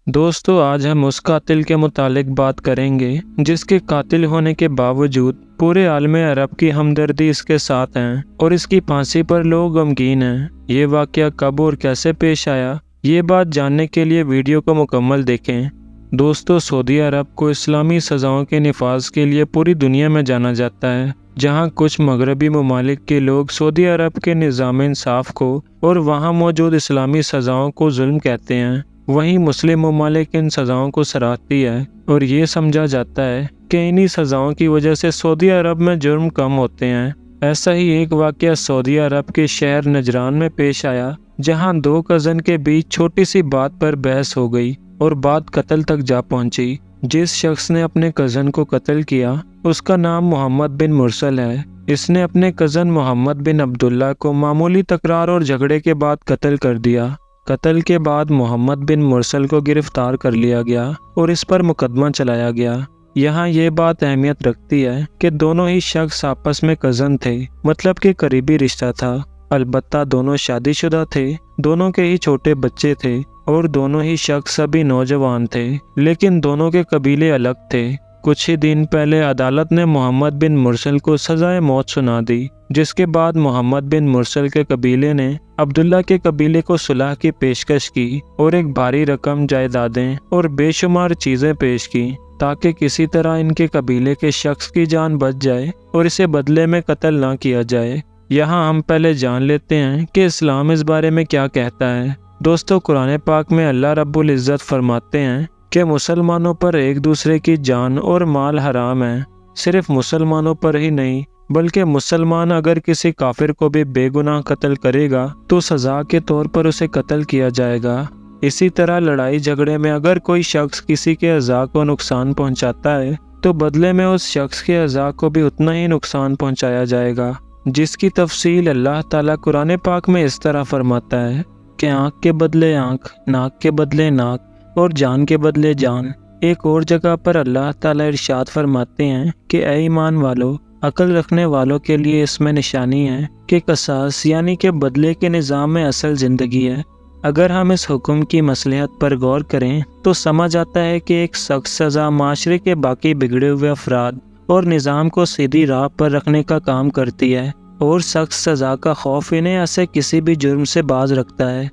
दोस्तों, आज हम उस कातिल के मुतालिक बात करेंगे जिसके कातिल होने के बावजूद पूरे आलम अरब की हमदर्दी इसके साथ है और इसकी फांसी पर लोग गमगीन हैं। ये वाक़या कब और कैसे पेश आया, ये बात जानने के लिए वीडियो को मुकम्मल देखें। दोस्तों, सऊदी अरब को इस्लामी सज़ाओं के निफाज के लिए पूरी दुनिया में जाना जाता है। जहाँ कुछ मगरबी ममालिक के लोग सऊदी अरब के निज़ाम इंसाफ को और वहाँ मौजूद इस्लामी सज़ाओं को जुल्म कहते हैं, वहीं मुस्लिम ममालिक इन सज़ाओं को सराहती है और ये समझा जाता है कि इन्हीं सज़ाओं की वजह से सऊदी अरब में जुर्म कम होते हैं। ऐसा ही एक वाक़या सऊदी अरब के शहर नजरान में पेश आया, जहां दो कज़न के बीच छोटी सी बात पर बहस हो गई और बात कत्ल तक जा पहुंची। जिस शख्स ने अपने कज़न को कत्ल किया उसका नाम मोहम्मद बिन मुरसल है। इसने अपने कज़न मोहम्मद बिन अब्दुल्ला को मामूली तकरार और झगड़े के बाद कत्ल कर दिया। कत्ल के बाद मोहम्मद बिन मुरसल को गिरफ्तार कर लिया गया और इस पर मुकदमा चलाया गया। यहाँ ये बात अहमियत रखती है कि दोनों ही शख्स आपस में कज़न थे, मतलब कि करीबी रिश्ता था। अलबत्ता दोनों शादीशुदा थे, दोनों के ही छोटे बच्चे थे और दोनों ही शख्स अभी नौजवान थे, लेकिन दोनों के कबीले अलग थे। कुछ ही दिन पहले अदालत ने मोहम्मद बिन मुरसल को सजाए मौत सुना दी, जिसके बाद मोहम्मद बिन मुरसल के कबीले ने अब्दुल्ला के कबीले को सुलह की पेशकश की और एक भारी रकम, जायदादें और बेशुमार चीज़ें पेश की ताकि किसी तरह इनके कबीले के शख्स की जान बच जाए और इसे बदले में कत्ल ना किया जाए। यहाँ हम पहले जान लेते हैं कि इस्लाम इस बारे में क्या कहता है। दोस्तों, कुरान पाक में अल्लाह रब्बुल इज़्ज़त फरमाते हैं कि मुसलमानों पर एक दूसरे की जान और माल हराम है। सिर्फ मुसलमानों पर ही नहीं, बल्कि मुसलमान अगर किसी काफिर को भी बेगुनाह कत्ल करेगा तो सज़ा के तौर पर उसे कत्ल किया जाएगा। इसी तरह लड़ाई झगड़े में अगर कोई शख्स किसी के अज़ा को नुकसान पहुंचाता है तो बदले में उस शख्स के अज़ा को भी उतना ही नुकसान पहुंचाया जाएगा, जिसकी तफसील अल्लाह ताला कुरान पाक में इस तरह फरमाता है कि आँख के बदले आँख, नाक के बदले नाक और जान के बदले जान। एक और जगह पर अल्लाह ताला इरशाद फरमाते हैं कि ऐ ईमान वालों, अक्ल रखने वालों के लिए इसमें निशानी है कि कसास यानी कि बदले के निज़ाम में असल ज़िंदगी है। अगर हम इस हुक्म की मसलहत पर गौर करें तो समझ आता है कि एक सख्त सज़ा माशरे के बाकी बिगड़े हुए अफराद और निज़ाम को सीधी राह पर रखने का काम करती है और सख्त सज़ा का खौफ इन्हें ऐसे किसी भी जुर्म से बाज रखता है।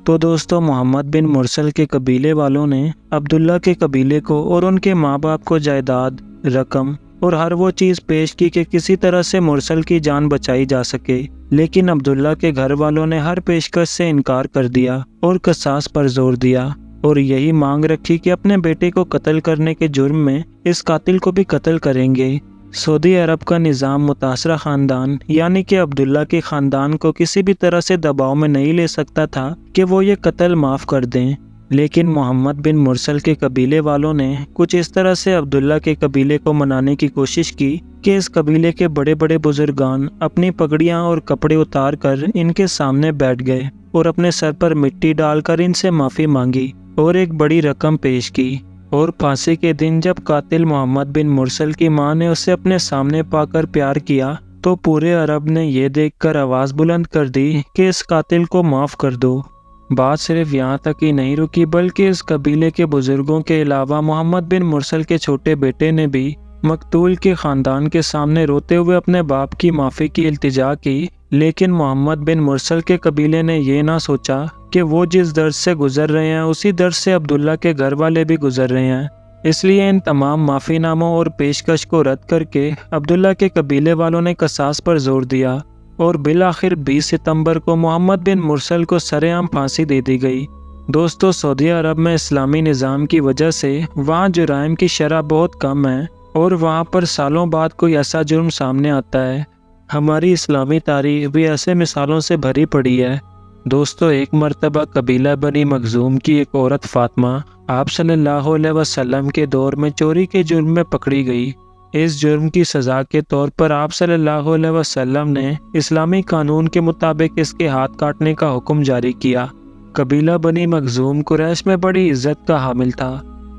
तो दोस्तों, मोहम्मद बिन मुरसल के कबीले वालों ने अब्दुल्ला के कबीले को और उनके माँ बाप को जायदाद, रकम और हर वो चीज़ पेश की कि किसी तरह से मुरसल की जान बचाई जा सके, लेकिन अब्दुल्ला के घर वालों ने हर पेशकश से इनकार कर दिया और कसास पर जोर दिया और यही मांग रखी कि अपने बेटे को कत्ल करने के जुर्म में इस कातिल को भी कत्ल करेंगे। सऊदी अरब का निज़ाम मुतासरा ख़ानदान यानी कि अब्दुल्ला के ख़ानदान को किसी भी तरह से दबाव में नहीं ले सकता था कि वो ये कत्ल माफ़ कर दें, लेकिन मोहम्मद बिन मुरसल के कबीले वालों ने कुछ इस तरह से अब्दुल्ला के कबीले को मनाने की कोशिश की कि इस कबीले के बड़े बड़े बुजुर्गान अपनी पगड़ियां और कपड़े उतार कर इनके सामने बैठ गए और अपने सर पर मिट्टी डालकर इनसे माफ़ी मांगी और एक बड़ी रकम पेश की। और फांसी के दिन जब कातिल मोहम्मद बिन मुरसल की मां ने उसे अपने सामने पाकर प्यार किया तो पूरे अरब ने यह देखकर आवाज़ बुलंद कर दी कि इस कातिल को माफ़ कर दो। बात सिर्फ यहाँ तक ही नहीं रुकी, बल्कि इस कबीले के बुजुर्गों के अलावा मोहम्मद बिन मुरसल के छोटे बेटे ने भी मकतूल के ख़ानदान के सामने रोते हुए अपने बाप की माफ़ी की इल्तिजा की। लेकिन मोहम्मद बिन मुरसल के कबीले ने यह ना सोचा कि वो जिस दर्द से गुजर रहे हैं उसी दर्द से अब्दुल्ला के घर वाले भी गुजर रहे हैं। इसलिए इन तमाम माफ़ीनामों और पेशकश को रद्द करके अब्दुल्ला के कबीले वालों ने कसास पर जोर दिया और बिलाखिर 20 सितंबर को मोहम्मद बिन मुरसल को सरेआम फांसी दे दी गई। दोस्तों, सऊदी अरब में इस्लामी निज़ाम की वजह से वहाँ जुराइम की शरह बहुत कम है और वहाँ पर सालों बाद कोई ऐसा जुर्म सामने आता है। हमारी इस्लामी तारीख भी ऐसे मिसालों से भरी पड़ी है। दोस्तों, एक मरतबा कबीला बनी मखजूम की एक औरत फातिमा आप सल्लल्लाहु अलैहि वसल्लम के दौर में चोरी के जुर्म में पकड़ी गई। इस जुर्म की सज़ा के तौर पर आप सल्लल्लाहु अलैहि वसल्लम ने इस्लामी कानून के मुताबिक इसके हाथ काटने का हुक्म जारी किया। कबीला बनी मखजूम कुरैश में बड़ी इज्जत का हामिल था,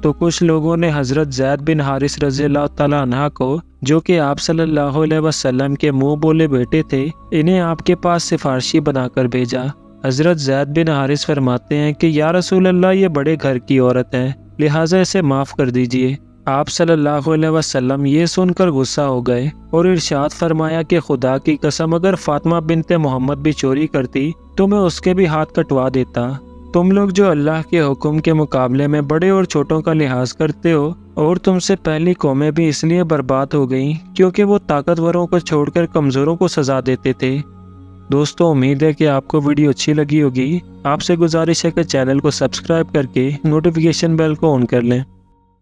तो कुछ लोगों ने हज़रत ज़ैद बिन हारिस रज़ियल्लाहु तआला अन्हा को, जो कि आप सल्लल्लाहु अलैहि वसल्लम के मुँह बोले बेटे थे, इन्हें आपके पास सिफारशी बनाकर भेजा حضرت زید بن حارث فرماتے ہیں کہ یا رسول اللہ یہ بڑے گھر کی عورت ہے، لہٰذا اسے معاف کر دیجیے۔ آپ صلی اللہ علیہ وسلم یہ سن کر غصہ ہو گئے اور ارشاد فرمایا کہ خدا کی قسم اگر فاطمہ بنت محمد بھی چوری کرتی تو میں اس کے بھی ہاتھ کٹوا دیتا۔ تم لوگ جو اللہ کے حکم کے مقابلے میں بڑے اور چھوٹوں کا لحاظ کرتے ہو، اور تم سے پہلی قومیں بھی اس لیے برباد ہو گئیں کیونکہ وہ طاقتوروں کو چھوڑ کر کمزوروں کو سزا دیتے تھے۔ دوستو، امید ہے کہ آپ کو ویڈیو اچھی لگی ہوگی۔ آپ سے گزارش ہے کہ چینل کو سبسکرائب کر کے نوٹیفیکیشن بیل کو آن کر لیں۔